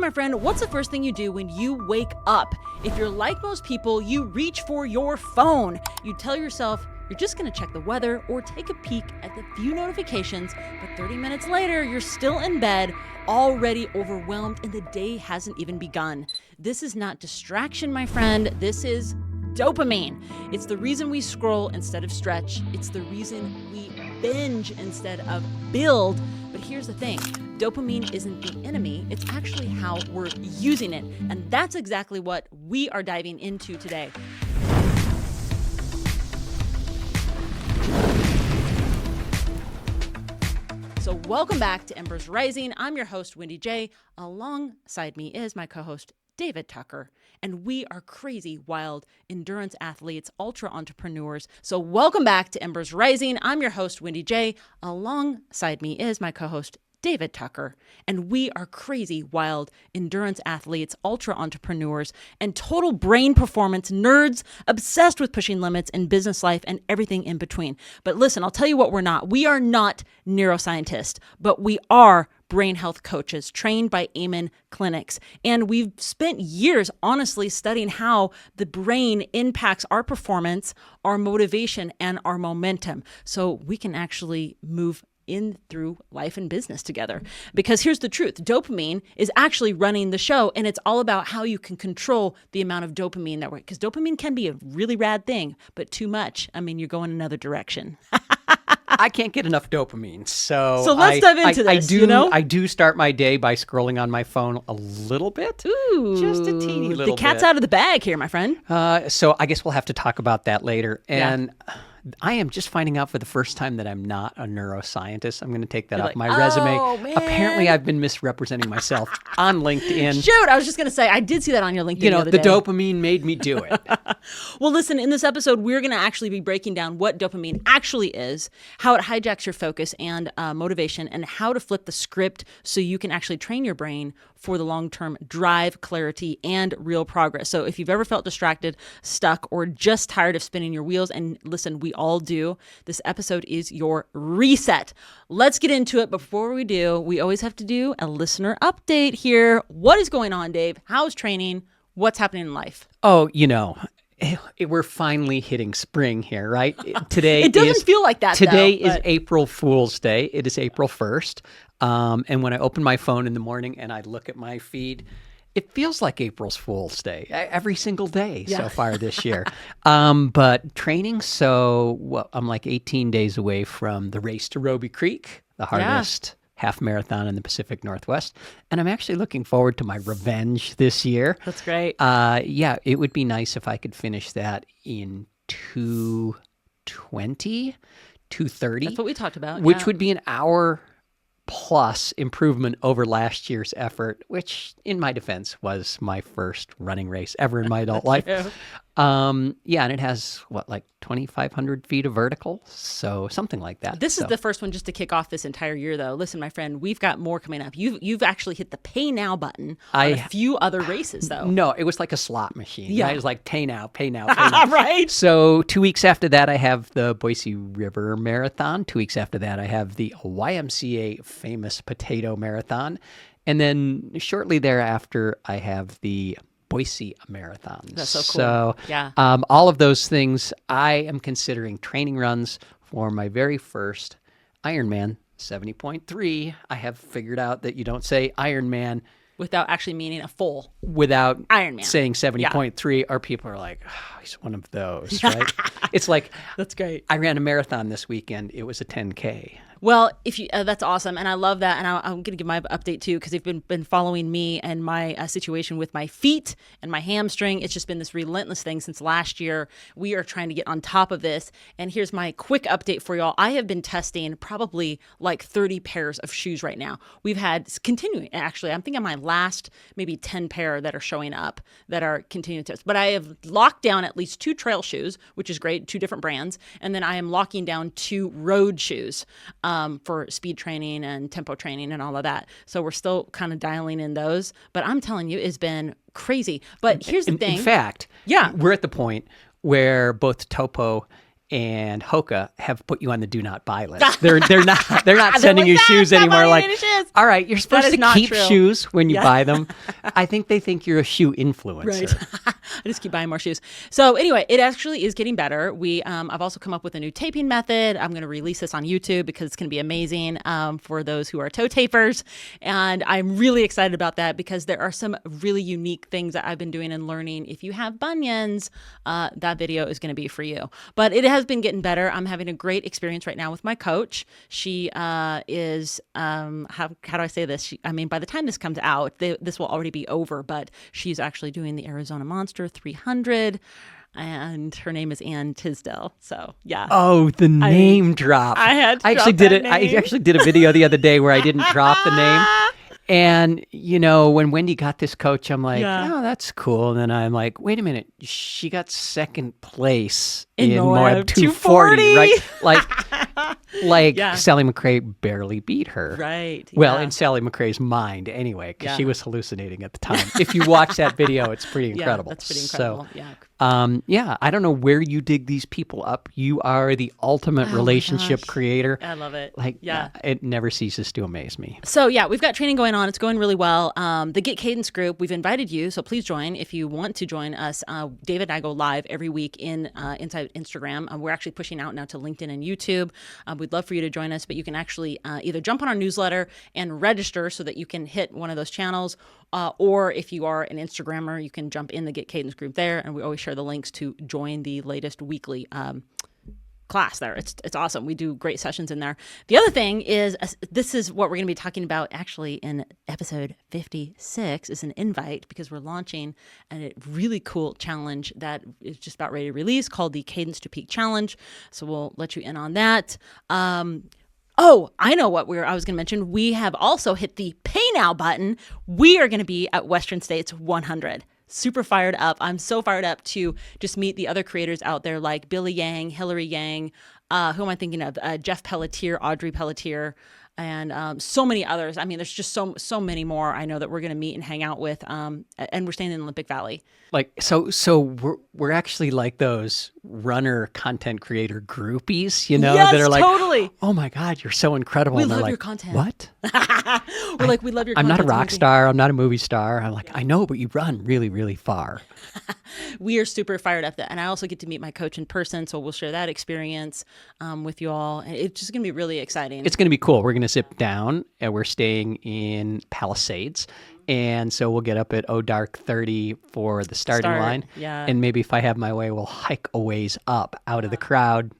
my friend, what's the first thing you do when you wake up? If you're like most people, you reach for your phone. You tell yourself you're just going to check the weather or take a peek at the few notifications, but 30 minutes later, you're still in bed, already overwhelmed, and the day hasn't even begun. This is not distraction, my friend. This is dopamine. It's the reason we scroll instead of stretch. It's the reason we binge instead of build. But here's the thing. Dopamine isn't the enemy. It's actually how we're using it. And that's exactly what we are diving into today. So welcome back to Embers Rising. I'm your host, Wendy J. Alongside me is my co-host, David Tucker. And we are crazy, wild, endurance athletes, ultra entrepreneurs. So welcome back to Embers Rising. I'm your host, Wendy J. Alongside me is my co-host, David Tucker. And we are crazy, wild, endurance athletes, ultra entrepreneurs, and total brain performance nerds obsessed with pushing limits in business life and everything in between. But listen, I'll tell you what we're not. We are not neuroscientists, but we are brain health coaches trained by Amen Clinics. And we've spent years honestly studying how the brain impacts our performance, our motivation, and our momentum. So we can actually move in through life and business together. Because here's the truth. Dopamine is actually running the show, and it's all about how you can control the amount of dopamine that because dopamine can be a really rad thing, but too much, I mean, you're going another direction. I can't get enough dopamine. So let's dive into this. I do start my day by scrolling on my phone a little bit. Ooh, just a teeny little bit. The cat's out of the bag here, my friend. So I guess we'll have to talk about that later. And Yeah. I am just finding out for the first time that I'm not a neuroscientist. I'm going to take that off like, my resume. "Oh, man." Apparently, I've been misrepresenting myself on LinkedIn. Shoot, I was just going to say, I did see that on your LinkedIn You know, the other the day. dopamine made me do it. Well, listen, in this episode, we're going to actually be breaking down what dopamine actually is, how it hijacks your focus and motivation, and how to flip the script so you can actually train your brain for the long-term drive, clarity, and real progress. So if you've ever felt distracted, stuck, or just tired of spinning your wheels, and listen, we all do, this episode is your reset. Let's get into it. Before we do, we always have to do a listener update here. What is going on, Dave? How's training? What's happening in life? Oh, we're finally hitting spring here, right? Today It doesn't feel like that, Today though, is April Fool's Day. It is April 1st. And when I open my phone in the morning and I look at my feed, it feels like April's Fool's Day every single day so far this year. But training, I'm like 18 days away from the race to Roby Creek, the hardest half marathon in the Pacific Northwest. And I'm actually looking forward to my revenge this year. That's great. It would be nice if I could finish that in 2:20, 2:30. That's what we talked about. Which would be an hour plus improvement over last year's effort, which in my defense was my first running race ever in my adult life. And it has like 2,500 feet of vertical, so something like that. This is the first one just to kick off this entire year, though. Listen, my friend, we've got more coming up. You've actually hit the pay now button on a few other races, though. No, it was like a slot machine. Yeah, right? It was like pay now, pay now, pay now. Right. So 2 weeks after that, I have the Boise River Marathon. 2 weeks after that, I have the YMCA famous Potato Marathon, and then shortly thereafter, I have the Boise Marathons. That's so cool. So, yeah. All of those things, I am considering training runs for my very first Ironman 70.3. I have figured out that you don't say Ironman without actually meaning a full without Ironman saying 70.3, or people are like, oh, he's one of those, right? It's like, that's great. I ran a marathon this weekend. It was a 10K. Well, if you that's awesome, and I love that, and I'm going to give my update too, because you've been following me and my situation with my feet and my hamstring. It's just been this relentless thing since last year. We are trying to get on top of this, and here's my quick update for y'all. I have been testing probably like 30 pairs of shoes right now. We've had continuing, actually, I'm thinking my last maybe 10 pair that are showing up that are continuing to test. But I have locked down at least 2 trail shoes, which is great, 2 different brands, and then I am locking down 2 road shoes. For speed training and tempo training and all of that. So we're still kind of dialing in those. But I'm telling you, it's been crazy. But here's the thing. In fact, we're at the point where both Topo and Hoka have put you on the do not buy list. They're not sending you shoes "Stop anymore. buying Like, any shoes." all right, you're supposed is to not keep true. shoes when you buy them. I think they think you're a shoe influencer. Right. I just keep buying more shoes. So anyway, it actually is getting better. I've also come up with a new taping method. I'm going to release this on YouTube because it's going to be amazing for those who are toe tapers. And I'm really excited about that because there are some really unique things that I've been doing and learning. If you have bunions, that video is going to be for you. But it has been getting better. I'm having a great experience right now with my coach. She is, how do I say this? By the time this comes out, this will already be over, but she's actually doing the Arizona Monster 300. And her name is Ann Tisdale. So yeah. Oh, the name drop. I had to actually drop did that it. name. I actually did a video the other day where I didn't drop the name. And, when Wendy got this coach, I'm like, oh, that's cool. And then I'm like, wait a minute. She got second place in Moab 240, right? Like Sally McRae barely beat her. Right. Well, in Sally McRae's mind anyway, because she was hallucinating at the time. If you watch that video, it's pretty incredible. That's pretty incredible. So, I don't know where you dig these people up. You are the ultimate relationship creator. I love it. It never ceases to amaze me. So we've got training going on. It's going really well. The Get Cadence group, we've invited you, so please join if you want to join us. David and I go live every week inside Instagram. We're actually pushing out now to LinkedIn and YouTube. We'd love for you to join us, but you can actually either jump on our newsletter and register so that you can hit one of those channels. Or if you are an Instagrammer, you can jump in the Get Cadence group there, and we always share the links to join the latest weekly class there. It's awesome. We do great sessions in there. The other thing is, this is what we're going to be talking about actually in episode 56 is an invite, because we're launching a really cool challenge that is just about ready to release called the Cadence to Peak Challenge. So we'll let you in on that. Oh, I know what I was going to mention. We have also hit the Pay Now button. We are going to be at Western States 100. Super fired up. I'm so fired up to just meet the other creators out there like Billy Yang, Hillary Yang, who am I thinking of? Jeff Pelletier, Audrey Pelletier, and so many others. There's just so many more I know that we're going to meet and hang out with. And we're staying in Olympic Valley. So we're actually like those runner content creator groupies, yes, that are like, totally. Oh my God, you're so incredible. We and love your content. What? We're like, we love your content. I'm not a rock star. I'm not a movie star. I'm like, I know, but you run really, really far. We are super fired up. And I also get to meet my coach in person. So we'll share that experience with you all. And it's just going to be really exciting. It's going to be cool. We're going to sit down and we're staying in Palisades. And so we'll get up at dark 30 for the starting line. Yeah. And maybe if I have my way, we'll hike a ways up out of the crowd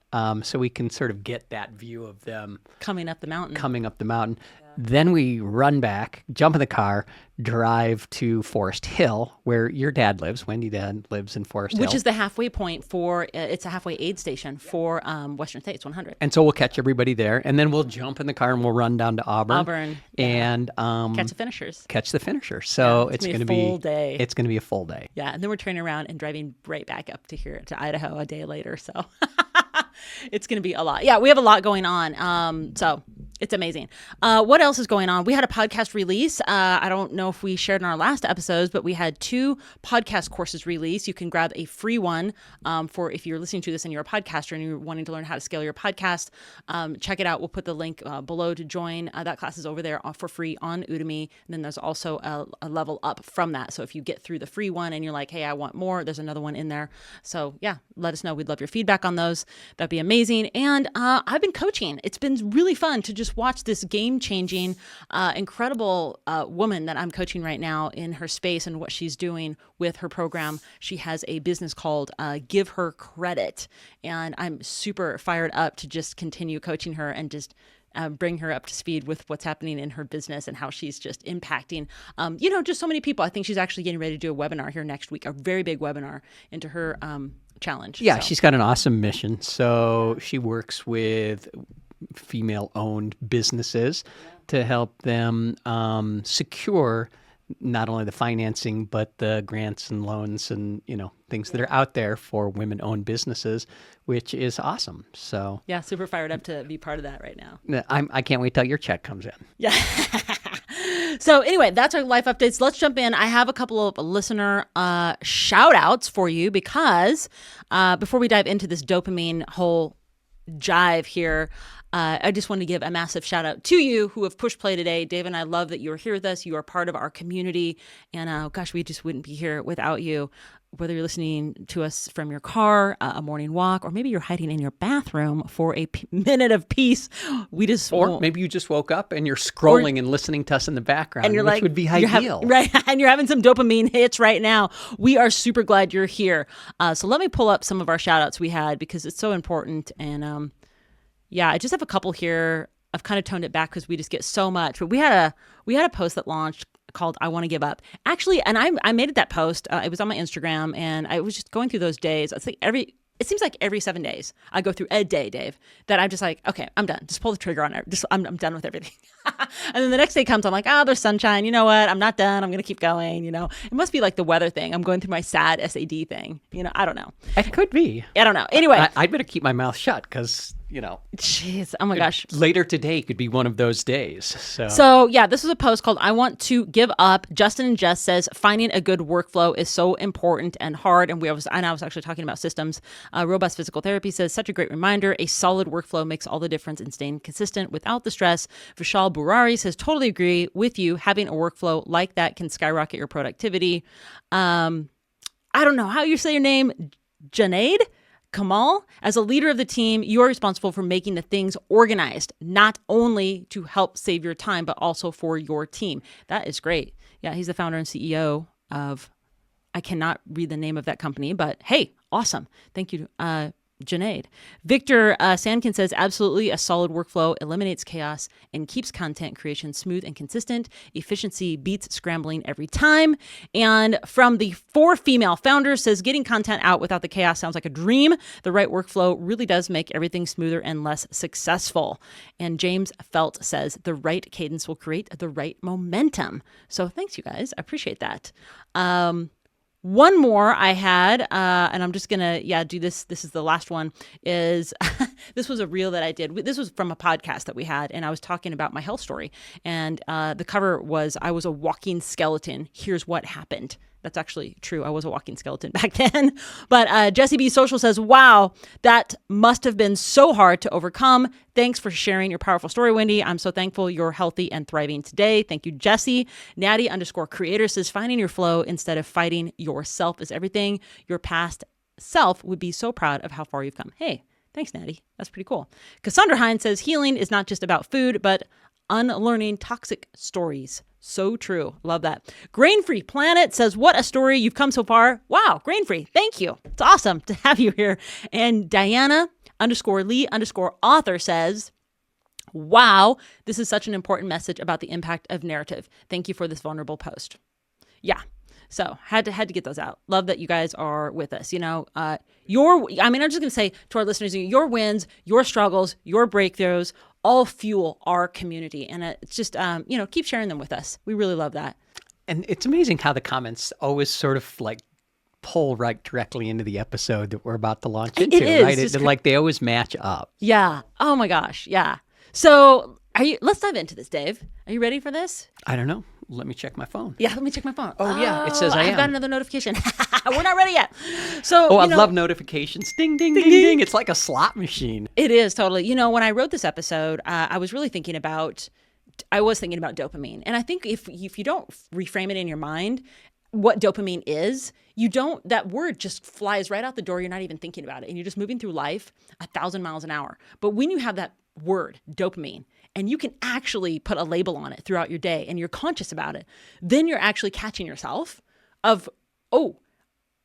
so we can sort of get that view of them coming up the mountain. Yeah. Then we run back, jump in the car, drive to Forest Hill, where your dad lives. Wendy dad lives in Forest Hill. Which is the halfway point for, it's a halfway aid station for Western States 100. And so we'll catch everybody there, and then we'll jump in the car and we'll run down to Auburn. And catch the finishers. So it's going to be a full day. It's going to be a full day. Yeah, and then we're turning around and driving right back up to here to Idaho a day later. So it's going to be a lot. Yeah, we have a lot going on. So it's amazing. What else is going on? We had a podcast release. I don't know if we shared in our last episodes, but we had 2 podcast courses released. You can grab a free one for if you're listening to this and you're a podcaster and you're wanting to learn how to scale your podcast. Check it out. We'll put the link below to join. That class is over there for free on Udemy. And then there's also a level up from that. So if you get through the free one and you're like, hey, I want more, there's another one in there. So yeah, let us know. We'd love your feedback on those. That'd be amazing. And I've been coaching. It's been really fun to just watch this game-changing, incredible woman that I'm coaching right now in her space and what she's doing with her program. She has a business called Give Her Credit. And I'm super fired up to just continue coaching her and just bring her up to speed with what's happening in her business and how she's just impacting, just so many people. I think she's actually getting ready to do a webinar here next week, a very big webinar into her challenge. Yeah, she's got an awesome mission. So she works with female-owned businesses to help them secure not only the financing, but the grants and loans and, things that are out there for women-owned businesses, which is awesome. So yeah, super fired up to be part of that right now. I can't wait till your check comes in. Yeah. So anyway, that's our life updates. Let's jump in. I have a couple of listener shout outs for you because before we dive into this dopamine whole jive here, I just want to give a massive shout out to you who have pushed play today. Dave and I love that you are here with us. You are part of our community. And gosh, we just wouldn't be here without you. Whether you're listening to us from your car, a morning walk, or maybe you're hiding in your bathroom for a minute of peace, or maybe you just woke up and you're scrolling and listening to us in the background, and which would be ideal, right? And you're having some dopamine hits right now. We are super glad you're here. So let me pull up some of our shout outs we had because it's so important. And I just have a couple here. I've kind of toned it back because we just get so much. But we had a post that launched called I Want to Give Up. Actually, and I made that post. It was on my Instagram, and I was just going through those days. It's like it seems like every 7 days I go through a day, Dave, that I'm just like, okay, I'm done. Just pull the trigger on it. I'm done with everything. And then the next day comes, I'm like, there's sunshine. You know what? I'm not done. I'm going to keep going. It must be like the weather thing. I'm going through my sad SAD thing. I don't know. It could be. I don't know. Anyway. I'd better keep my mouth shut because, Jeez. Oh my gosh. Later today could be one of those days. So yeah, this was a post called I Want to Give Up. Justin and Jess says, finding a good workflow is so important and hard. And I was actually talking about systems. Robust Physical Therapy says, such a great reminder. A solid workflow makes all the difference in staying consistent without the stress. Vishal Burari says, totally agree with you. Having a workflow like that can skyrocket your productivity. I don't know how you say your name, Junaid Kamal. As a leader of the team, you are responsible for making the things organized, not only to help save your time, but also for your team. That is great. Yeah, he's the founder and CEO of, I cannot read the name of that company, but hey, awesome. Thank you, Junaid. Victor Sandkin says, absolutely, a solid workflow eliminates chaos and keeps content creation smooth and consistent. Efficiency beats scrambling every time. And from the 4 female founders says, getting content out without the chaos sounds like a dream. The right workflow really does make everything smoother and less successful. And James Felt says, the right cadence will create the right momentum. So thanks, you guys. I appreciate that. One more I had, and I'm just going to, do this. This is the last one, is this was a reel that I did. This was from a podcast that we had, and I was talking about my health story. And the cover was, I was a walking skeleton. Here's what happened. That's actually true. I was a walking skeleton back then. But Jessie B. Social says, wow, that must have been so hard to overcome. Thanks for sharing your powerful story, Wendy. I'm so thankful you're healthy and thriving today. Thank you, Jessie. Natty_creator says, finding your flow instead of fighting yourself is everything. Your past self would be so proud of how far you've come. Hey, thanks, Natty. That's pretty cool. Cassandra Hines says, healing is not just about food, but unlearning toxic stories. So true. Love that. Grain-Free Planet says, what a story. You've come so far. Wow. Grain-Free. Thank you. It's awesome to have you here. And Diana_Lee_author says, wow, this is such an important message about the impact of narrative. Thank you for this vulnerable post. Yeah. So had to get those out. Love that you guys are with us. I'm just going to say to our listeners, your wins, your struggles, your breakthroughs, all fuel our community. And it's just, keep sharing them with us. We really love that. And it's amazing how the comments always sort of like pull right directly into the episode that we're about to launch into, right? Like they always match up. Yeah. Oh my gosh. Yeah. So let's dive into this, Dave. Are you ready for this? I don't know. Let me check my phone. Yeah, let me check my phone. Oh yeah, it says I am. I've got another notification. We're not ready yet. So, I love notifications. Ding, ding, ding, ding, ding. It's like a slot machine. It is totally. When I wrote this episode, I was thinking about dopamine. And I think if you don't reframe it in your mind, what dopamine is, that word just flies right out the door. You're not even thinking about it. And you're just moving through life 1,000 miles an hour. But when you have that word, dopamine, and you can actually put a label on it throughout your day and you're conscious about it, then you're actually catching yourself of, oh,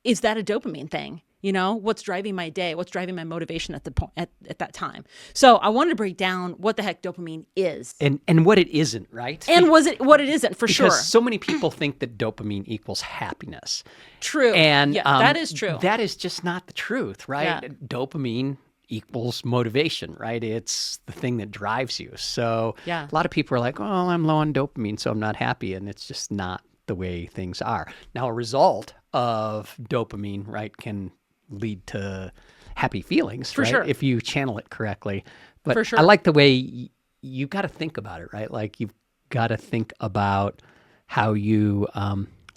is that a dopamine thing? What's driving my day? What's driving my motivation at that time? So I wanted to break down what the heck dopamine is. And what it isn't, right? And what it isn't, for sure. Because so many people think that dopamine equals happiness. True. And that is true. That is just not the truth, right? Yeah. Dopamine equals motivation, right? It's the thing that drives you. So a lot of people are like, oh, I'm low on dopamine, so I'm not happy. And it's just not the way things are. Now, a result of dopamine, right, can lead to happy feelings, for right? sure, if you channel it correctly. But for sure. I like the way you got to think about it, right? Like you've got to think about how you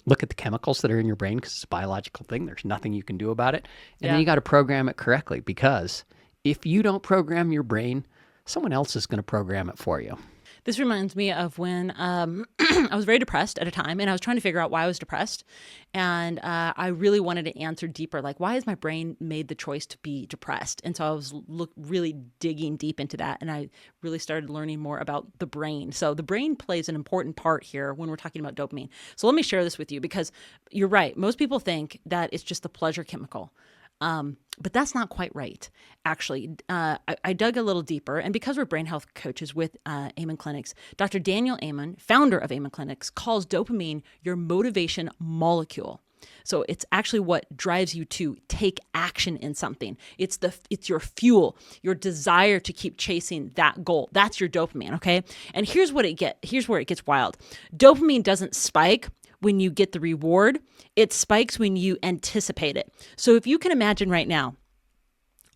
look at the chemicals that are in your brain, because it's a biological thing. There's nothing you can do about it. And then you got to program it correctly, because if you don't program your brain, someone else is going to program it for you. This reminds me of when I was very depressed at a time, and I was trying to figure out why I was depressed. And I really wanted to answer deeper, like, why has my brain made the choice to be depressed? And so I was really digging deep into that, and I really started learning more about the brain. So the brain plays an important part here when we're talking about dopamine. So let me share this with you, because you're right. Most people think that it's just the pleasure chemical. But that's not quite right. Actually, I dug a little deeper, and because we're brain health coaches with Amen Clinics, Dr. Daniel Amen, founder of Amen Clinics, calls dopamine your motivation molecule. So it's actually what drives you to take action in something. It's your fuel, your desire to keep chasing that goal. That's your dopamine, okay? And here's where it gets wild. Dopamine doesn't spike when you get the reward. It spikes when you anticipate it. So if you can imagine right now,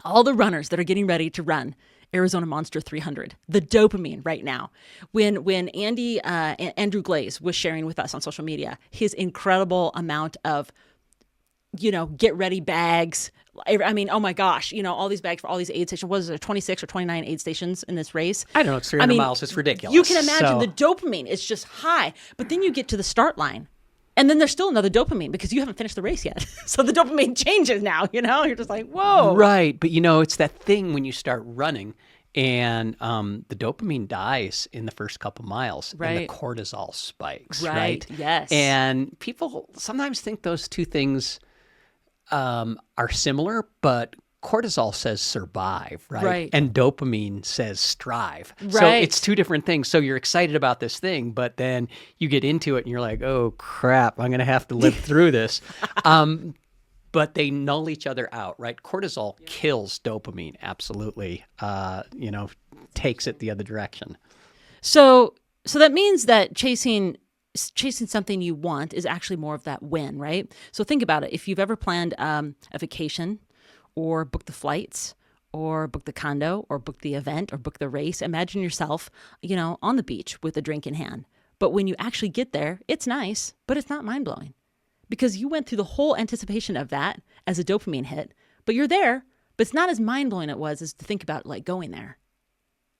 all the runners that are getting ready to run Arizona Monster 300, the dopamine right now, when Andrew Glaze was sharing with us on social media, his incredible amount of, get ready bags. I mean, oh my gosh, all these bags for all these aid stations. What is it, 26 or 29 aid stations in this race? I don't know, it's 300 miles. It's ridiculous. You can imagine the dopamine is just high. But then you get to the start line, and then there's still another dopamine because you haven't finished the race yet. So the dopamine changes now, you're just like, whoa. Right. But it's that thing when you start running and the dopamine dies in the first couple miles, right, and the cortisol spikes. Right. Yes. And people sometimes think those two things are similar, but cortisol says survive, right? Right. And dopamine says strive. Right. So it's two different things. So you're excited about this thing, but then you get into it and you're like, oh crap, I'm going to have to live through this. But they null each other out, right? Cortisol kills dopamine, absolutely, takes it the other direction. So that means that chasing something you want is actually more of that win, right? So think about it. If you've ever planned a vacation, or book the flights, or book the condo, or book the event, or book the race, imagine yourself, on the beach with a drink in hand. But when you actually get there, it's nice, but it's not mind-blowing, because you went through the whole anticipation of that as a dopamine hit, but you're there, but it's not as mind-blowing as to think about like going there.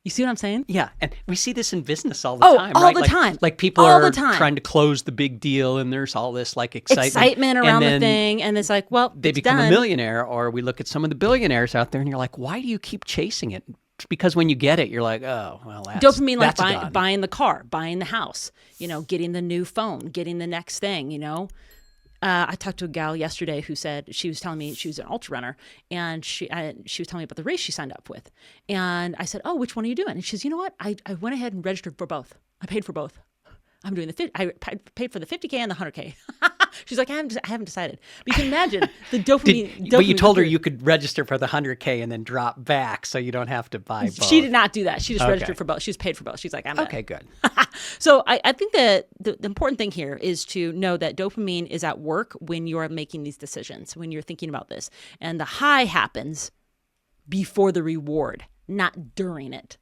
You see what I'm saying? Yeah, and we see this in business all the time, right? All the time. Like people are trying to close the big deal, and there's all this like excitement around the thing, and it's like, well, they become a millionaire. Or we look at some of the billionaires out there, and you're like, why do you keep chasing it? Because when you get it, you're like, oh, well, that's dopamine, like done. Buying the car, buying the house, getting the new phone, getting the next thing, I talked to a gal yesterday who said, she was telling me she was an ultra runner, and she was telling me about the race she signed up with. And I said, oh, which one are you doing? And she says, you know what? I went ahead and registered for both. I paid for both. I'm doing I paid for the 50K and the 100K. She's like, I haven't decided. But you can imagine the dopamine. But you told her you could register for the 100K and then drop back, so you don't have to buy both. She did not do that. She just registered for both. She was paid for both. She's like, I'm done. Okay, good. So I think that the important thing here is to know that dopamine is at work when you're making these decisions, when you're thinking about this. And the high happens before the reward, not during it.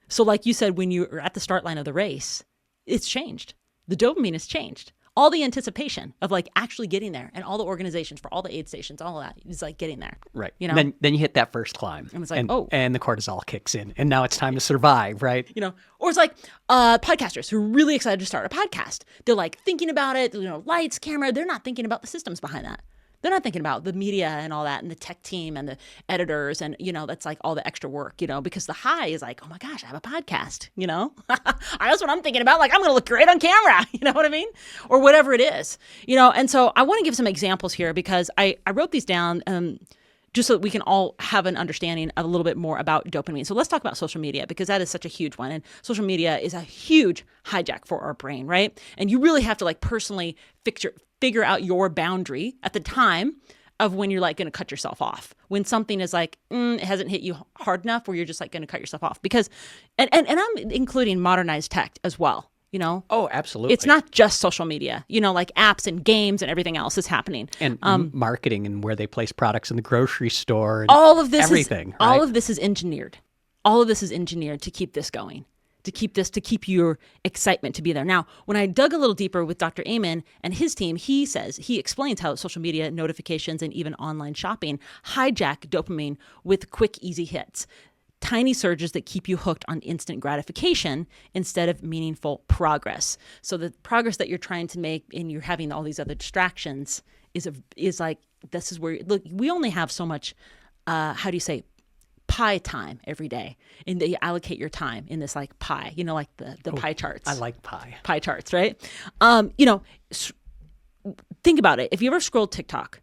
So like you said, when you're at the start line of the race, it's changed. The dopamine has changed. All the anticipation of like actually getting there, and all the organizations for all the aid stations, all of that is like getting there. Right. Then you hit that first climb. And it's like, and the cortisol kicks in, and now it's time to survive, right? Or it's like podcasters who are really excited to start a podcast. They're like thinking about it, lights, camera. They're not thinking about the systems behind that. They're not thinking about the media and all that, and the tech team and the editors, and that's like all the extra work, because the high is like, oh my gosh, I have a podcast, that's what I'm thinking about. Like, I'm going to look great on camera, you know what I mean? Or whatever it is, and so I want to give some examples here, because I wrote these down just so that we can all have an understanding of a little bit more about dopamine. So let's talk about social media, because that is such a huge one. And social media is a huge hijack for our brain, right? And you really have to like personally figure out your boundary at the time of when you're like going to cut yourself off. When something is like, it hasn't hit you hard enough, where you're just like going to cut yourself off. Because, and I'm including modernized tech as well. Oh, absolutely. It's not just social media, like apps and games and everything else is happening. And marketing, and where they place products in the grocery store, and all of this everything. All of this is engineered. All of this is engineered to keep this going, to keep your excitement to be there. Now, when I dug a little deeper with Dr. Amen and his team, he explains how social media notifications and even online shopping hijack dopamine with quick, easy hits. Tiny surges that keep you hooked on instant gratification instead of meaningful progress. So the progress that you're trying to make and you're having all these other distractions is like, this is where, look, we only have so much, pie time every day. And you allocate your time in this like pie, like the pie charts. I like pie. Pie charts, right? Think about it. If you ever scrolled TikTok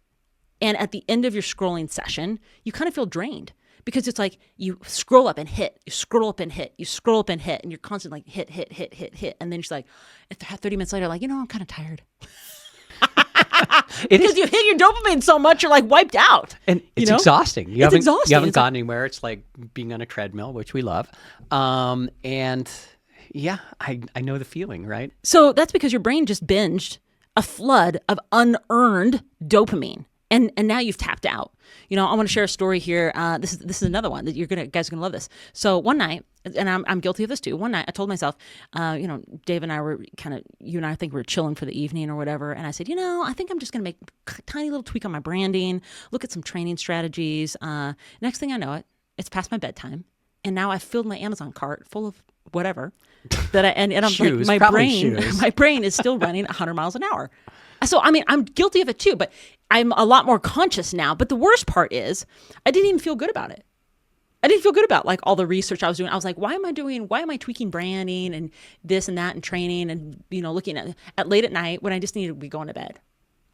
and at the end of your scrolling session, you kind of feel drained. Because it's like you scroll up and hit, you scroll up and hit, you scroll up and hit, and you're constantly like hit. And then she's like, 30 minutes later, like, I'm kind of tired. Because you hit your dopamine so much, you're like wiped out. And it's exhausting. You haven't It's gone anywhere. It's like being on a treadmill, which we love. And yeah, I know the feeling, right? So that's because your brain just binged a flood of unearned dopamine. And now you've tapped out. I want to share a story here. This is another one that guys are gonna love this. So one night, and I'm guilty of this too. One night I told myself, Dave and I were you and I think we were chilling for the evening or whatever. And I said, I think I'm just gonna make a tiny little tweak on my branding, look at some training strategies. Next thing I know it's past my bedtime, and now I've filled my Amazon cart full of whatever that and I'm shoes, like shoes. my brain is still running 100 miles an hour. So, I'm guilty of it too, but I'm a lot more conscious now. But the worst part is I didn't even feel good about it. I didn't feel good about like all the research I was doing. I was like, why am I tweaking branding and this and that and training and, looking at late at night when I just needed to be going to bed.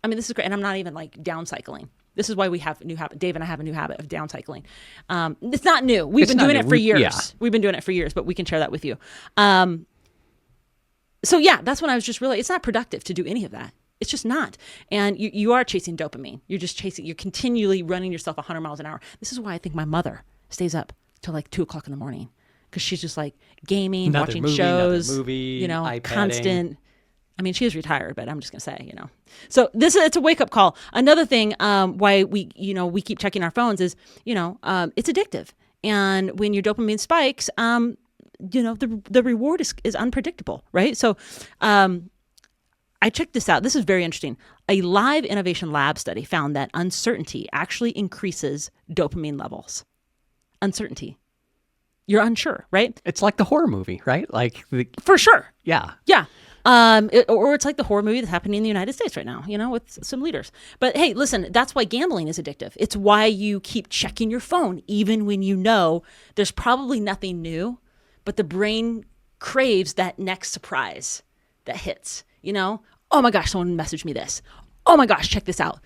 This is great. And I'm not even like downcycling. This is why we have a new habit. Dave and I have a new habit of downcycling. It's not new. We've been doing it for years. Yeah. We've been doing it for years, but we can share that with you. So yeah, that's when I was just really, it's not productive to do any of that. It's just not. And you are chasing dopamine. You're continually running yourself 100 miles an hour. This is why I think my mother stays up till like 2:00 in the morning, because she's just like gaming, watching shows, iPadding. constant. She is retired, but I'm just going to say, So it's a wake up call. Another thing why we keep checking our phones is, it's addictive. And when your dopamine spikes, the reward is unpredictable, right? So, I checked this out. This is very interesting. A live innovation lab study found that uncertainty actually increases dopamine levels. Uncertainty. You're unsure, right? It's like the horror movie, right? For sure. Yeah. Yeah. Or it's like the horror movie that's happening in the United States right now, with some leaders. But hey, listen, that's why gambling is addictive. It's why you keep checking your phone, even when there's probably nothing new, but the brain craves that next surprise that hits. Oh my gosh, someone messaged me this. Oh my gosh, check this out.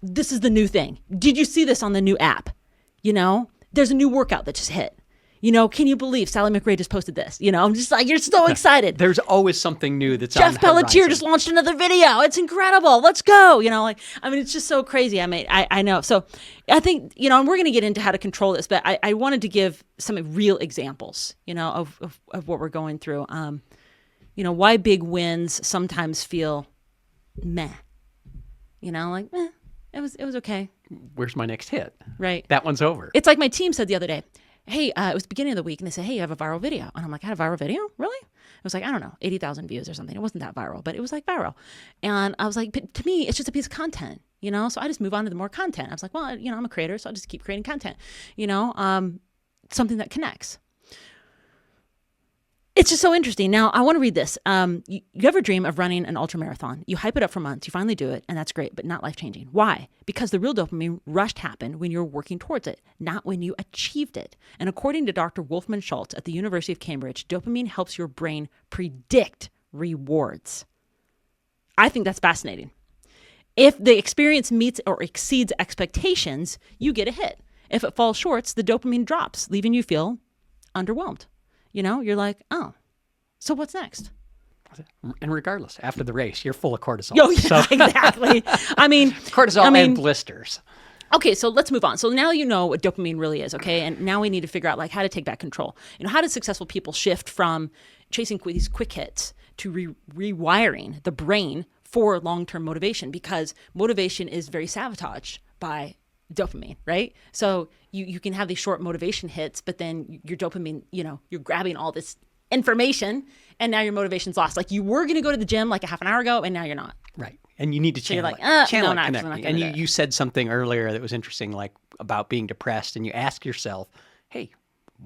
This is the new thing. Did you see this on the new app? There's a new workout that just hit. Can you believe Sally McRae just posted this? I'm just like, you're so excited. There's always something new that's Jeff on the horizon. Pelletier just launched another video. It's incredible. Let's go. It's just so crazy. I know. So I think, and we're going to get into how to control this, but I wanted to give some real examples, of what we're going through. Why big wins sometimes feel meh. It was okay. Where's my next hit? Right. That one's over. It's like my team said the other day, hey, it was the beginning of the week, and they said, hey, you have a viral video. And I'm like, I had a viral video? Really? It was like, I don't know, 80,000 views or something. It wasn't that viral, but it was like viral. And I was like, but to me, it's just a piece of content, So I just move on to the more content. I was like, well, I'm a creator, so I'll just keep creating content, something that connects. It's just so interesting. Now, I want to read this. You ever dream of running an ultra marathon? You hype it up for months. You finally do it, and that's great, but not life-changing. Why? Because the real dopamine rush happened when you're working towards it, not when you achieved it. And according to Dr. Wolfman Schultz at the University of Cambridge, dopamine helps your brain predict rewards. I think that's fascinating. If the experience meets or exceeds expectations, you get a hit. If it falls short, the dopamine drops, leaving you feel underwhelmed. You're like, oh, so what's next? And regardless, after the race, you're full of cortisol. Oh, yeah, exactly. Cortisol and blisters. Okay, so let's move on. So now you know what dopamine really is, okay? And now we need to figure out how to take back control. How do successful people shift from chasing these quick hits to rewiring the brain for long-term motivation? Because motivation is very sabotaged by dopamine, right? So you can have these short motivation hits, but then your dopamine, you're grabbing all this information, and now your motivation's lost. Like you were going to go to the gym like a half an hour ago, and now you're not. Right. And you need to channel you're like, it. Channel no, it, I'm connect. actually not And gonna do it. you said something earlier that was interesting, like about being depressed, and you ask yourself, hey,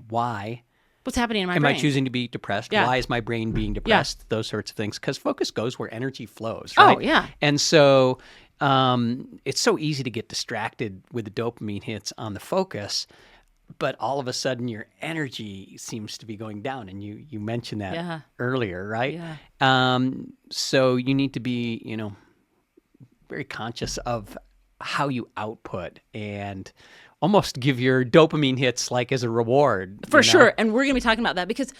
why What's happening in my am brain? I choosing to be depressed? Yeah. Why is my brain being depressed? Those sorts of things. Because focus goes where energy flows, Oh, right? yeah. And so it's so easy to get distracted with the dopamine hits on the focus, but all of a sudden your energy seems to be going down. And you mentioned that earlier, right? Yeah. So you need to be, very conscious of how you output and almost give your dopamine hits like as a reward. For sure. And we're going to be talking about that because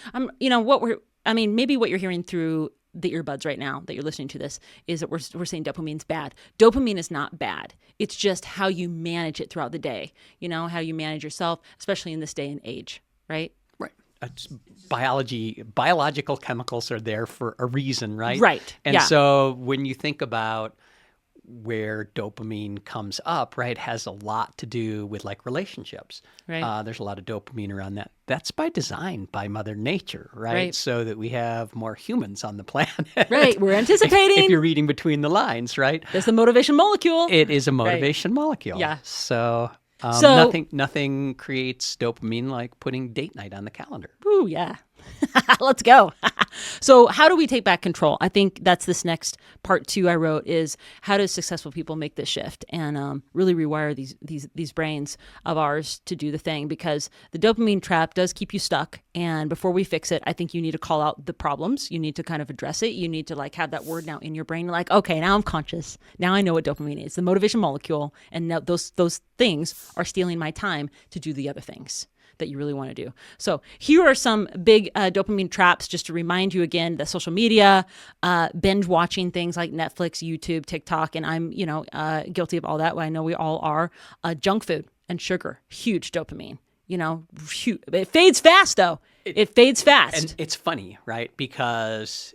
maybe what you're hearing through the earbuds right now that you're listening to this is that we're saying dopamine's bad. Dopamine is not bad. It's just how you manage it throughout the day, how you manage yourself, especially in this day and age, right? Right. Biological chemicals are there for a reason, right? Right. And so when you think about where dopamine comes up, right, has a lot to do with like relationships. Right. There's a lot of dopamine around that. That's by design, by Mother Nature, right? So that we have more humans on the planet. Right. We're anticipating. If you're reading between the lines, right? There's the motivation molecule. It is a motivation molecule. Yeah. So nothing creates dopamine like putting date night on the calendar. Ooh, yeah. Let's go. So how do we take back control? I think that's this next part 2 I wrote is how do successful people make this shift and really rewire these brains of ours to do the thing, because the dopamine trap does keep you stuck. And before we fix it, I think you need to call out the problems. You need to kind of address it. You need to like have that word now in your brain. Like, okay, now I'm conscious. Now I know what dopamine is, the motivation molecule. And now those things are stealing my time to do the other things that you really want to do. So here are some big dopamine traps, just to remind you again, the social media, binge watching things like Netflix, YouTube, TikTok, and I'm, guilty of all that. Well, I know we all are. Junk food and sugar, huge dopamine, huge. It fades fast though. It fades fast. And it's funny, right? Because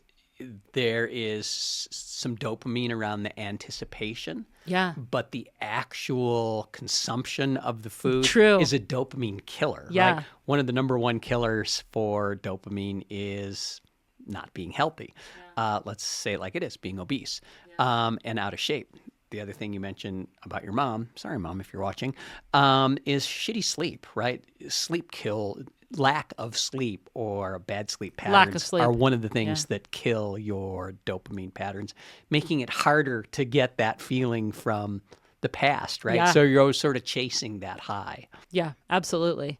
there is some dopamine around the anticipation. Yeah. But the actual consumption of the food is a dopamine killer. Yeah. Right? One of the number one killers for dopamine is not being healthy. Yeah. Let's say it like it is, being obese and out of shape. The other thing you mentioned about your mom, sorry, Mom, if you're watching, is shitty sleep, right? Lack of sleep or bad sleep patterns are one of the things that kill your dopamine patterns, making it harder to get that feeling from the past, right? Yeah. So you're always sort of chasing that high. Yeah, absolutely.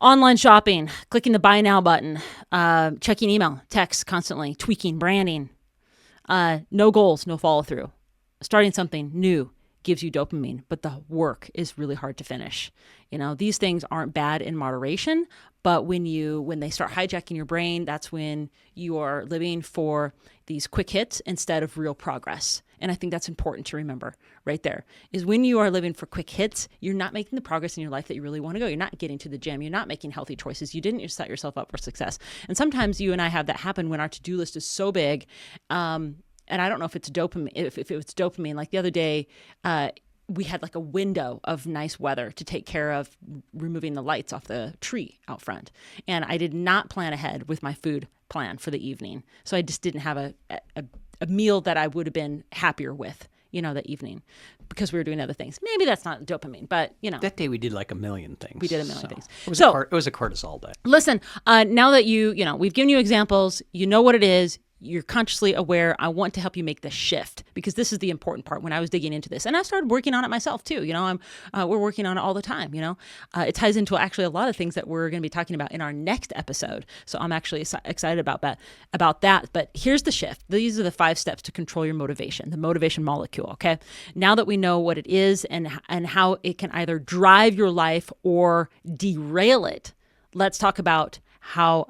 Online shopping, clicking the buy now button, checking email, text constantly, tweaking, branding, no goals, no follow through. Starting something new gives you dopamine, but the work is really hard to finish. These things aren't bad in moderation, but when they start hijacking your brain, that's when you are living for these quick hits instead of real progress. And I think that's important to remember right there, is when you are living for quick hits, you're not making the progress in your life that you really want to go. You're not getting to the gym. You're not making healthy choices. You didn't set yourself up for success. And sometimes you and I have that happen when our to-do list is so big, and I don't know if it's dopamine, if it was dopamine. Like the other day, we had like a window of nice weather to take care of removing the lights off the tree out front. And I did not plan ahead with my food plan for the evening. So I just didn't have a meal that I would have been happier with, that evening, because we were doing other things. Maybe that's not dopamine, but That day we did like a million things. We did a million things. It was a cortisol day. Listen, now that we've given you examples, you know what it is. You're consciously aware. I want to help you make the shift, because this is the important part. When I was digging into this, and I started working on it myself too. We're working on it all the time. It ties into actually a lot of things that we're going to be talking about in our next episode. So I'm actually excited about that. But here's the shift. These are the 5 steps to control your motivation, the motivation molecule. Okay. Now that we know what it is and how it can either drive your life or derail it, let's talk about how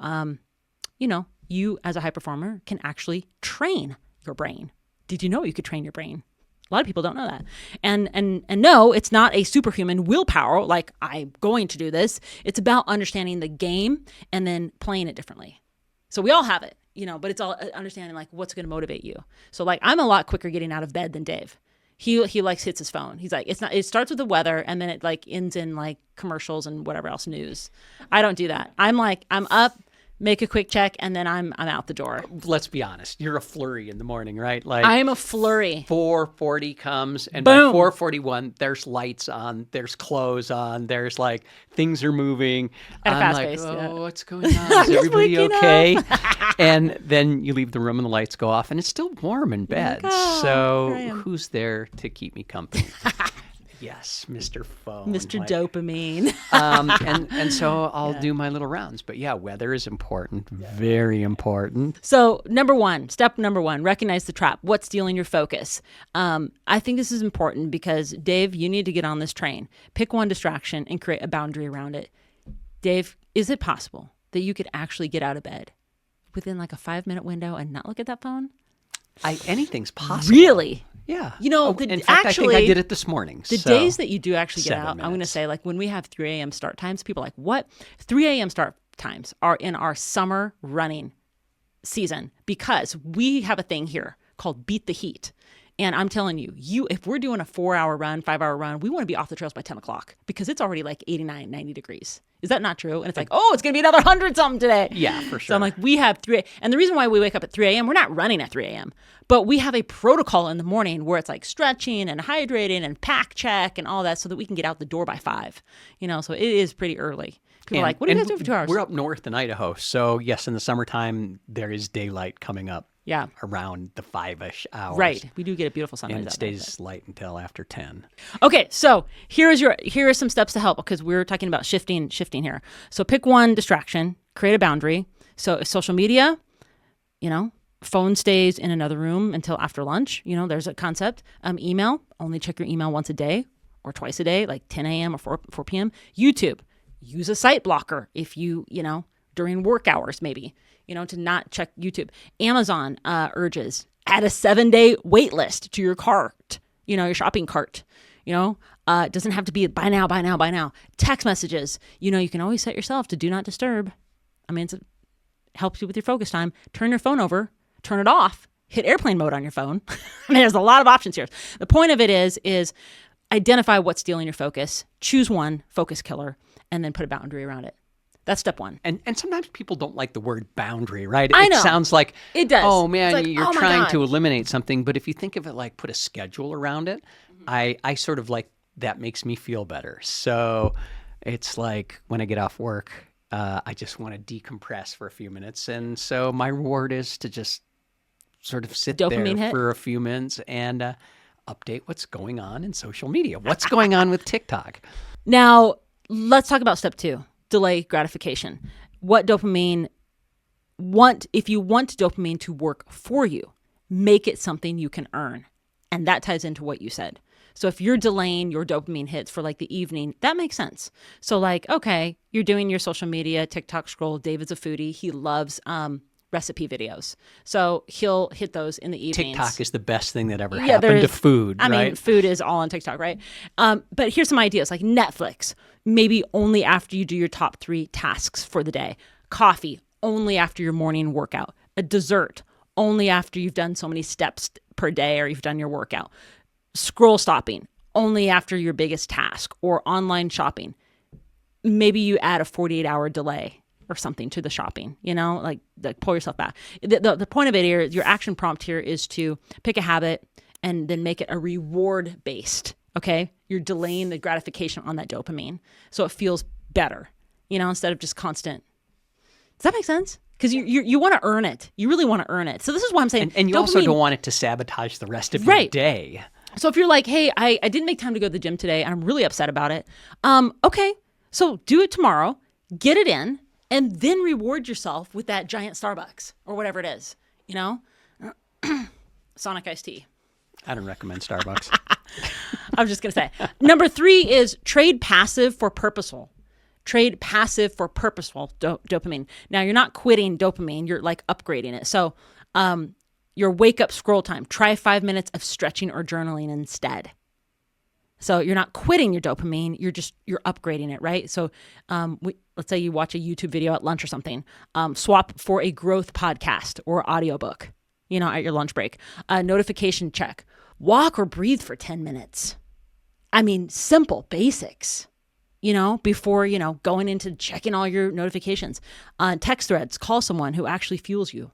you as a high performer can actually train your brain. Did you know you could train your brain? A lot of people don't know that. And no, it's not a superhuman willpower, like I'm going to do this. It's about understanding the game and then playing it differently. So we all have it, but it's all understanding like what's going to motivate you. So like I'm a lot quicker getting out of bed than Dave. He hits his phone. He's like, it starts with the weather and then it like ends in like commercials and whatever else, news. I don't do that. I'm up, make a quick check, and then I'm out the door. Let's be honest. You're a flurry in the morning, right? Like I am a flurry. 4:40 comes, and Boom. by 4:41, there's lights on, there's clothes on, there's like things are moving. At a I'm fast like, pace, yeah. what's going on? Is everybody okay? And then you leave the room and the lights go off, and it's still warm in bed. So who's there to keep me company? Yes, Mr. Phone. Mr. Dopamine. And so I'll do my little rounds. But yeah, weather is important, very important. So step number one, recognize the trap. What's stealing your focus? I think this is important because, Dave, you need to get on this train. Pick one distraction and create a boundary around it. Dave, is it possible that you could actually get out of bed within like a 5-minute window and not look at that phone? Anything's possible. Really? Yeah. You know, in fact, I think I did it this morning. The days that you do actually get 7 out, I'm going to minutes. say, like when we have 3 a.m. start times, people are like, what? 3 a.m. start times are in our summer running season because we have a thing here called Beat the Heat. And I'm telling you, if we're doing a 4-hour run, 5-hour run, we want to be off the trails by 10 o'clock because it's already like 89, 90 degrees. Is that not true? And it's like, it's going to be another 100-something today. Yeah, for sure. So I'm like, we have 3 and the reason why we wake up at 3 a.m., we're not running at 3 a.m., but we have a protocol in the morning where it's like stretching and hydrating and pack check and all that so that we can get out the door by 5. So it is pretty early. People are like, what do you guys do for 2 hours? We're up north in Idaho. So yes, in the summertime, there is daylight coming up. Yeah. Around the 5-ish hours. Right. We do get a beautiful sunrise. And it out there, stays light until after 10. Okay, so here are some steps to help because we're talking about shifting here. So pick one distraction, create a boundary. So social media, phone stays in another room until after lunch. There's a concept. Email, only check your email once a day or twice a day, like 10 a.m. or 4 p.m. YouTube, use a site blocker if during work hours maybe. To not check YouTube. Amazon urges, add a 7-day wait list to your cart, your shopping cart. It doesn't have to be buy now. Text messages, you can always set yourself to do not disturb. It helps you with your focus time. Turn your phone over, turn it off, hit airplane mode on your phone. There's a lot of options here. The point of it is identify what's stealing your focus, choose one focus killer, and then put a boundary around it. That's step one. And sometimes people don't like the word boundary, right? I know. It sounds like, it does. Oh, man, like, you're trying to eliminate something. But if you think of it like put a schedule around it, I sort of like that makes me feel better. So it's like when I get off work, I just want to decompress for a few minutes. And so my reward is to just sort of sit Dopamine there hit. for a few minutes and update what's going on in social media. What's going on with TikTok? Now, let's talk about step 2. Delay gratification. If you want dopamine to work for you, make it something you can earn. And that ties into what you said. So if you're delaying your dopamine hits for like the evening, that makes sense. So like, okay, you're doing your social media, TikTok scroll. David's a foodie. He loves recipe videos. So he'll hit those in the evenings. TikTok is the best thing that ever happened to food, right? I mean, food is all on TikTok, right? But here's some ideas like Netflix, maybe only after you do your top 3 tasks for the day. Coffee, only after your morning workout. A dessert, only after you've done so many steps per day or you've done your workout. Scroll stopping, only after your biggest task. Or online shopping. Maybe you add a 48-hour delay or something to the shopping, like pull yourself back. The point of it here, your action prompt here is to pick a habit and then make it a reward based. Okay. You're delaying the gratification on that dopamine. So it feels better, instead of just constant. Does that make sense? Because you want to earn it. You really want to earn it. So this is why I'm saying. And you also don't want it to sabotage the rest of your day. So if you're like, hey, I didn't make time to go to the gym today. I'm really upset about it. Okay. So do it tomorrow, get it in, and then reward yourself with that giant Starbucks or whatever it is, Sonic iced tea. I don't recommend Starbucks. I was just going to say. Number 3 is trade passive for purposeful. Trade passive for purposeful dopamine. Now, you're not quitting dopamine. You're like upgrading it. So your wake up scroll time, try 5 minutes of stretching or journaling instead. So you're not quitting your dopamine, you're upgrading it, right? So let's say you watch a YouTube video at lunch or something, swap for a growth podcast or audiobook, at your lunch break. Notification check, walk or breathe for 10 minutes. I mean, simple basics. before, going into checking all your notifications. Text threads, call someone who actually fuels you.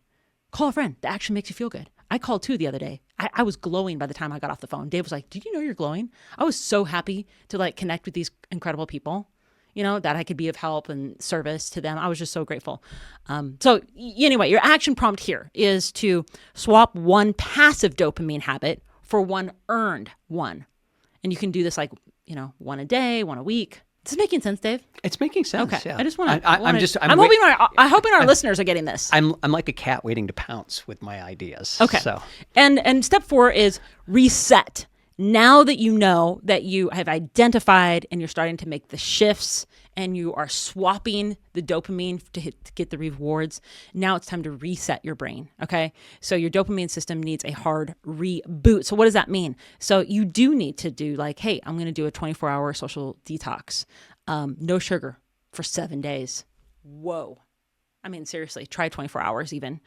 Call a friend that actually makes you feel good. I called 2 the other day. I was glowing by the time I got off the phone. Dave was like, did you know you're glowing? I was so happy to like connect with these incredible people, that I could be of help and service to them. I was just so grateful. Anyway, your action prompt here is to swap one passive dopamine habit for one earned one. And you can do this like, one a day, one a week. Is this making sense, Dave? It's making sense. Okay. Yeah. I just want to. I'm hoping our listeners are getting this. I'm like a cat waiting to pounce with my ideas. Okay. So. And step 4 is reset. Now that you know that you have identified and you're starting to make the shifts and you are swapping the dopamine to get the rewards, now it's time to reset your brain, okay? So your dopamine system needs a hard reboot. So what does that mean? So you do need to do like, hey, I'm going to do a 24-hour social detox. No sugar for 7 days. Whoa. I mean, seriously, try 24 hours even.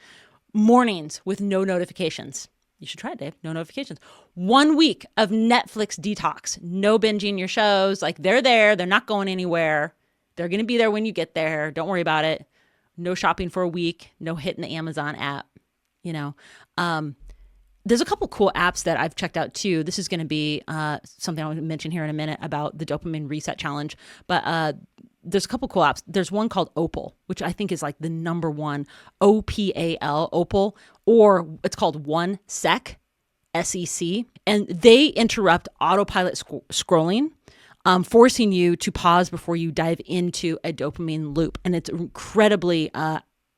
Mornings with no notifications. You should try it, Dave. No notifications. 1 week of Netflix detox. No binging your shows. Like they're there. They're not going anywhere. They're going to be there when you get there. Don't worry about it. No shopping for a week. No hitting the Amazon app. There's a couple cool apps that I've checked out too. This is going to be something I want to mention here in a minute about the Dopamine Reset Challenge. But there's a couple cool apps. There's one called Opal, which I think is like the number one, OPAL, Opal, or it's called One Sec, SEC. And they interrupt autopilot scrolling, forcing you to pause before you dive into a dopamine loop. And it's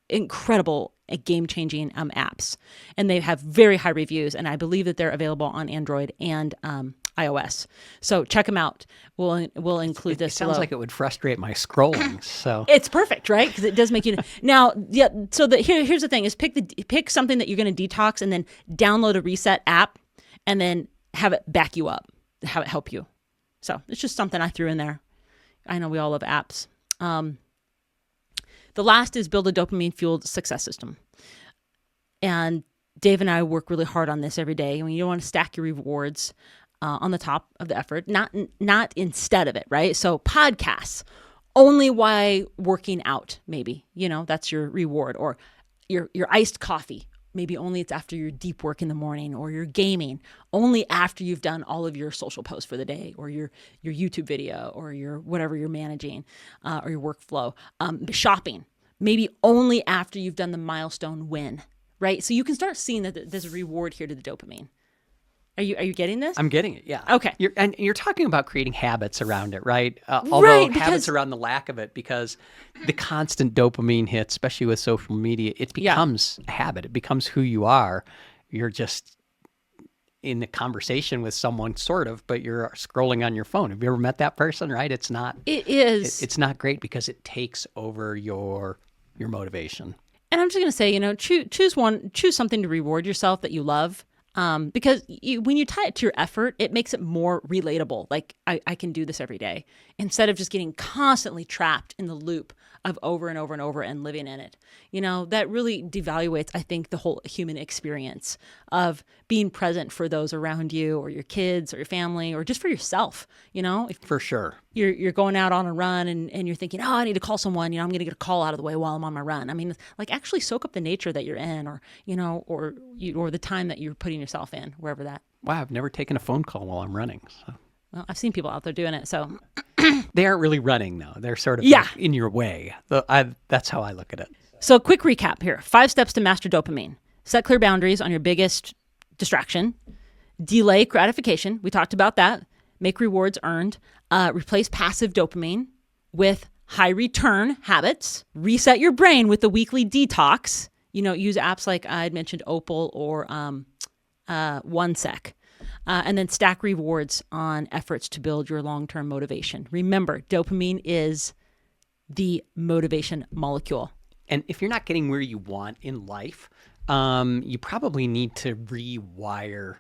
incredible, game-changing apps. And they have very high reviews. And I believe that they're available on Android and iOS. So check them out. We'll include this. It sounds like it would frustrate my scrolling. So it's perfect, right? Because it does make you now. Yeah. So here's the thing: is pick something that you're going to detox, and then download a reset app, and then have it back you up, have it help you. So it's just something I threw in there. I know we all love apps. The last is build a dopamine fueled success system, and Dave and I work really hard on this every day. You don't want to stack your rewards on the top of the effort, not instead of it, right? So podcasts, only while working out, maybe, that's your reward, or your iced coffee. Maybe only it's after your deep work in the morning, or your gaming only after you've done all of your social posts for the day, or your YouTube video, or your whatever you're managing, or your workflow. Shopping, maybe only after you've done the milestone win, right? So you can start seeing that there's a reward here to the dopamine. Are you getting this? I'm getting it, yeah. Okay. You're talking about creating habits around it, right? Although habits around the lack of it, because the constant dopamine hit, especially with social media, it becomes a habit. It becomes who you are. You're just in a conversation with someone, sort of, but you're scrolling on your phone. Have you ever met that person, right? It's not. It is. It's not great because it takes over your motivation. And I'm just going to say, choose something to reward yourself that you love. Because when you tie it to your effort, it makes it more relatable. Like I can do this every day, instead of just getting constantly trapped in the loop of over and over and over and living in it. That really devaluates, I think, the whole human experience of being present for those around you, or your kids, or your family, or just for yourself. If For sure. You're going out on a run and you're thinking, oh, I need to call someone, I'm going to get a call out of the way while I'm on my run. I mean, like actually soak up the nature that you're in, or, or the time that you're putting yourself in, wherever that. Wow, I've never taken a phone call while I'm running. So. Well, I've seen people out there doing it, so. They aren't really running, though. They're sort of in your way. That's how I look at it. So quick recap here. 5 steps to master dopamine. Set clear boundaries on your biggest distraction. Delay gratification. We talked about that. Make rewards earned. Replace passive dopamine with high return habits. Reset your brain with the weekly detox. Use apps like I had mentioned, Opal or One Sec. And then stack rewards on efforts to build your long-term motivation. Remember, dopamine is the motivation molecule. And if you're not getting where you want in life, you probably need to rewire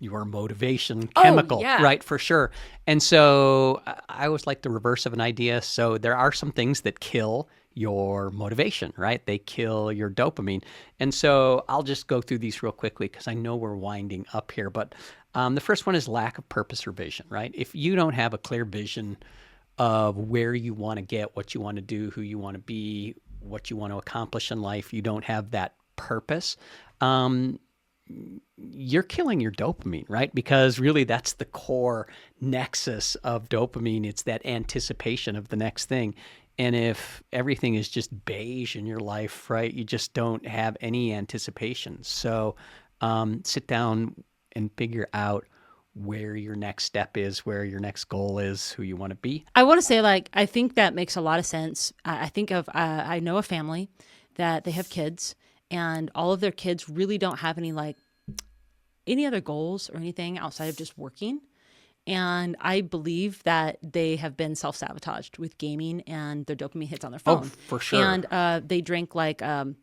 your motivation chemical, right? For sure. And so I always like the reverse of an idea. So there are some things that kill your motivation, right? They kill your dopamine. And so I'll just go through these real quickly because I know we're winding up here. But the first one is lack of purpose or vision, right? If you don't have a clear vision of where you want to get, what you want to do, who you want to be, what you want to accomplish in life, you don't have that purpose, you're killing your dopamine, right? Because really that's the core nexus of dopamine. It's that anticipation of the next thing. And if everything is just beige in your life, right, you just don't have any anticipation. So sit down and figure out where your next step is, where your next goal is, who you want to be. I want to say, I think that makes a lot of sense. I know a family that they have kids, and all of their kids really don't have any other goals or anything outside of just working. And I believe that they have been self-sabotaged with gaming and their dopamine hits on their phone. Oh, for sure. And they drink a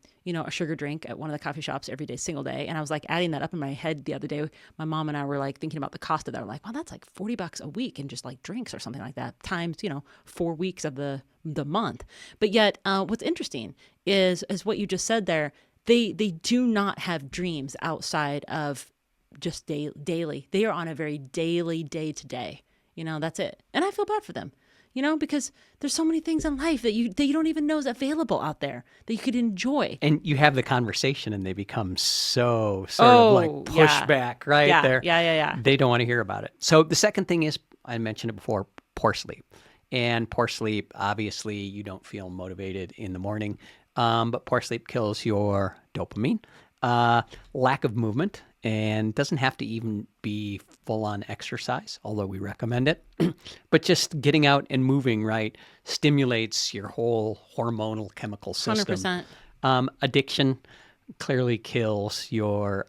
sugar drink at one of the coffee shops every day, single day. And I was adding that up in my head the other day. My mom and I were thinking about the cost of that. I'm like, wow, that's $40 a week in just drinks or something like that, times, 4 weeks of the month. But yet what's interesting is what you just said there, they do not have dreams outside of just daily. They are on a very daily, day-to-day. That's it. And I feel bad for them, because there's so many things in life that you don't even know is available out there that you could enjoy. And you have the conversation and they become so pushed back, right? Yeah. They don't want to hear about it. So the second thing is, I mentioned it before, poor sleep. And poor sleep, obviously, you don't feel motivated in the morning, but poor sleep kills your dopamine. Lack of movement, and doesn't have to even be full-on exercise, although we recommend it. But just getting out and moving, right, stimulates your whole hormonal chemical system. 100%. Addiction clearly kills your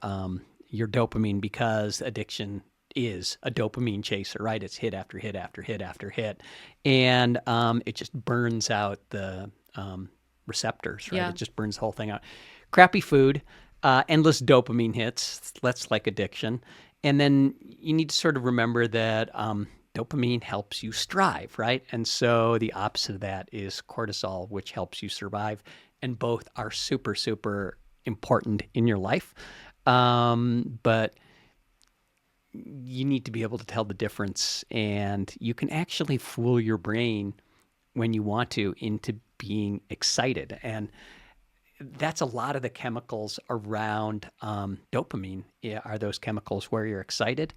dopamine, because addiction is a dopamine chaser, right? It's hit after hit after hit after hit. And it just burns out the receptors, right? Yeah. It just burns the whole thing out. Crappy food. Endless dopamine hits, that's like addiction. And then you need to sort of remember that dopamine helps you strive, right? And so the opposite of that is cortisol, which helps you survive. And both are super, super important in your life. But you need to be able to tell the difference. And you can actually fool your brain when you want to into being excited. And that's a lot of the chemicals around dopamine are those chemicals where you're excited.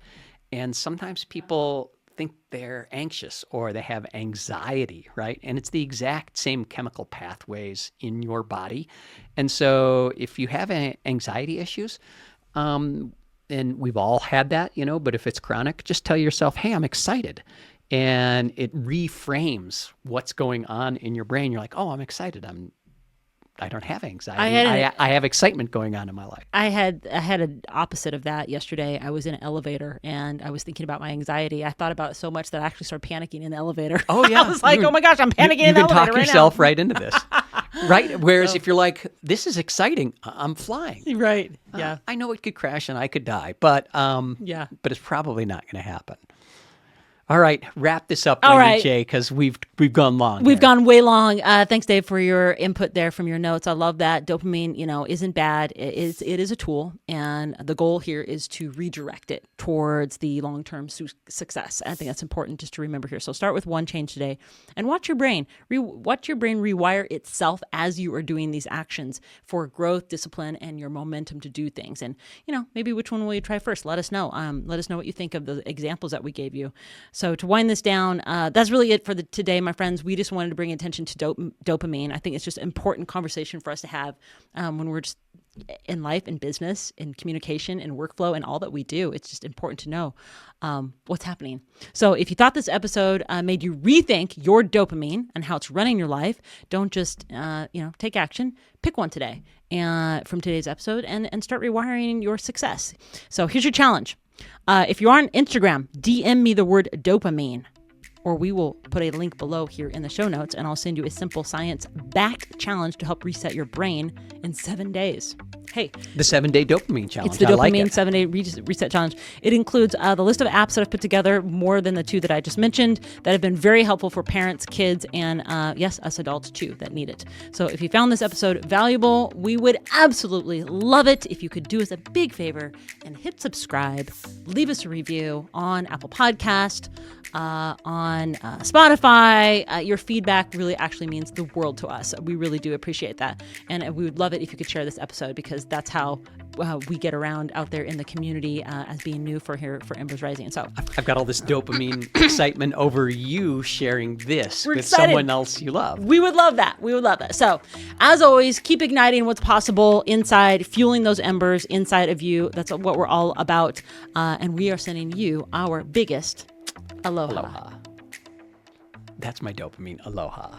And sometimes people think they're anxious or they have anxiety, right? And it's the exact same chemical pathways in your body. And so if you have anxiety issues, and we've all had that, but if it's chronic, just tell yourself, hey, I'm excited. And it reframes what's going on in your brain. You're like, oh, I'm excited. I don't have anxiety. I have excitement going on in my life. I had an opposite of that yesterday. I was in an elevator and I was thinking about my anxiety. I thought about it so much that I actually started panicking in the elevator. Oh yeah. I was like, oh my gosh, I'm panicking in the elevator right now. You can talk yourself right into this. Right? Whereas if you're like, this is exciting, I'm flying. Right. Yeah. I know it could crash and I could die, but but it's probably not going to happen. All right, wrap this up, All Wendy right. J, because we've gone long. We've gone way long. Thanks, Dave, for your input there from your notes. I love that. Dopamine, isn't bad. It is a tool, and the goal here is to redirect it towards the long-term success. I think that's important just to remember here. So start with one change today, and watch your brain. Watch your brain rewire itself as you are doing these actions for growth, discipline, and your momentum to do things. And maybe which one will you try first? Let us know. Let us know what you think of the examples that we gave you. So to wind this down, that's really it for today, my friends. We just wanted to bring attention to dopamine. I think it's just an important conversation for us to have when we're just in life, in business, in communication, in workflow, and all that we do. It's just important to know what's happening. So if you thought this episode made you rethink your dopamine and how it's running your life, don't just take action. Pick one today from today's episode and start rewiring your success. So here's your challenge. If you're on Instagram, DM me the word dopamine, or we will put a link below here in the show notes, and I'll send you a simple science-backed challenge to help reset your brain in 7 days. Hey. The 7-day dopamine challenge. It's the Dopamine 7-day reset challenge. It includes the list of apps that I've put together, more than the 2 that I just mentioned, that have been very helpful for parents, kids, and yes, us adults too that need it. So if you found this episode valuable, we would absolutely love it if you could do us a big favor and hit subscribe, leave us a review on Apple Podcast, on Spotify. Your feedback really actually means the world to us. We really do appreciate that. And we would love it if you could share this episode, because that's how we get around out there in the community as being new for Embers Rising. And so I've got all this dopamine excitement over you sharing this with excited. someone else you love. We would love that. We would love that. So as always, keep igniting what's possible inside, fueling those embers inside of you. That's what we're all about. And we are sending you our biggest aloha. Aloha. That's my dopamine. Aloha.